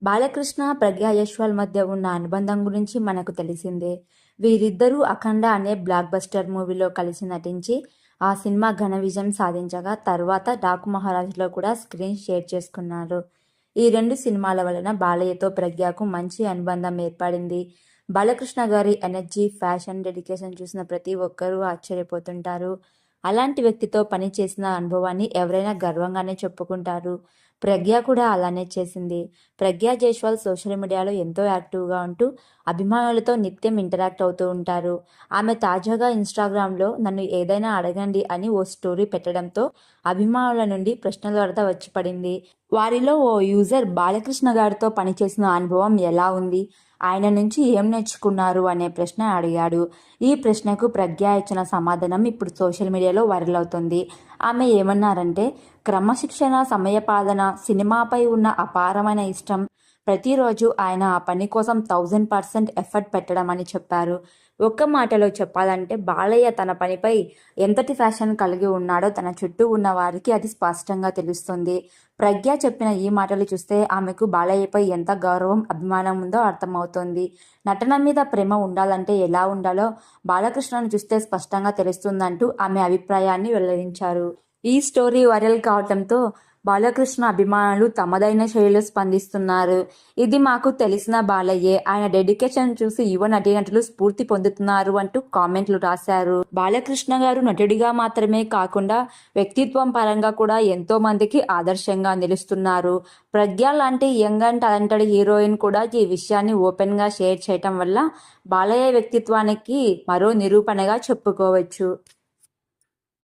బాలకృష్ణ, ప్రగ్యా యశ్వాల్ మధ్య ఉన్న అనుబంధం గురించి మనకు తెలిసిందే. వీరిద్దరూ 'అఖండ' అనే బ్లాక్ బస్టర్ మూవీలో కలిసి నటించి ఆ సినిమా ఘన విజయం సాధించగా తర్వాత 'డాకు మహారాజు'లో కూడా స్క్రీన్ షేర్ చేసుకున్నారు. ఈ రెండు సినిమాల వలన బాలయ్యతో ప్రగ్యాకు మంచి అనుబంధం ఏర్పడింది. బాలకృష్ణ గారి ఎనర్జీ, ఫ్యాషన్, డెడికేషన్ చూసిన ప్రతి ఒక్కరూ ఆశ్చర్యపోతుంటారు. అలాంటి వ్యక్తితో పని చేసిన అనుభవాన్ని ఎవరైనా గర్వంగానే చెప్పుకుంటారు. ప్రగ్య కూడా అలానే చేసింది. ప్రగ్యా జైస్వాల్ సోషల్ మీడియాలో ఎంతో యాక్టివ్గా ఉంటూ అభిమానులతో నిత్యం ఇంటరాక్ట్ అవుతూ ఉంటారు. ఆమె తాజాగా ఇన్స్టాగ్రామ్లో నన్ను ఏదైనా అడగండి అని ఓ స్టోరీ పెట్టడంతో అభిమానుల నుండి ప్రశ్నల వరద వచ్చి పడింది. వారిలో ఓ యూజర్ బాలకృష్ణ గారితో పనిచేసిన అనుభవం ఎలా ఉంది, ఆయన నుంచి ఏం నేర్చుకున్నారు అనే ప్రశ్న అడిగాడు. ఈ ప్రశ్నకు ప్రగ్య ఇచ్చిన సమాధానం ఇప్పుడు సోషల్ మీడియాలో వైరల్ అవుతుంది. ఆమె ఏమన్నారంటే, క్రమశిక్షణ, సమయపాలన, సినిమాపై ఉన్న అపారమైన ఇష్టం, ప్రతిరోజు ఆయన ఆ పని కోసం 1000% ఎఫర్ట్ పెట్టడం అని చెప్పారు. ఒక్క మాటలో చెప్పాలంటే బాలయ్య తన పనిపై ఎంతటి ఫ్యాషన్ కలిగి ఉన్నాడో తన చుట్టూ ఉన్న వారికి అది స్పష్టంగా తెలుస్తుంది. ప్రగ్య చెప్పిన ఈ మాటలు చూస్తే ఆమెకు బాలయ్యపై ఎంత గౌరవం, అభిమానం ఉందో అర్థమవుతోంది. నటన మీద ప్రేమ ఉండాలంటే ఎలా ఉండాలో బాలకృష్ణను చూస్తే స్పష్టంగా తెలుస్తుందంటూ ఆమె అభిప్రాయాన్ని వెల్లడించారు. ఈ స్టోరీ వైరల్ కావడంతో బాలకృష్ణ అభిమానులు తమదైన శైలిలో స్పందిస్తున్నారు. ఇది మాకు తెలిసిన బాలయ్యే, ఆయన డెడికేషన్ చూసి యువ నటీనటులు స్ఫూర్తి పొందుతున్నారు అంటూ కామెంట్లు రాశారు. బాలకృష్ణ గారు నటుడిగా మాత్రమే కాకుండా వ్యక్తిత్వం పరంగా కూడా ఎంతో మందికి ఆదర్శంగా నిలుస్తున్నారు. ప్రగ్య లాంటి యంగ్ అండ్ టాలెంటెడ్ హీరోయిన్ కూడా ఈ విషయాన్ని ఓపెన్గా షేర్ చేయటం వల్ల బాలయ్య వ్యక్తిత్వానికి మరో నిరూపణగా చెప్పుకోవచ్చు.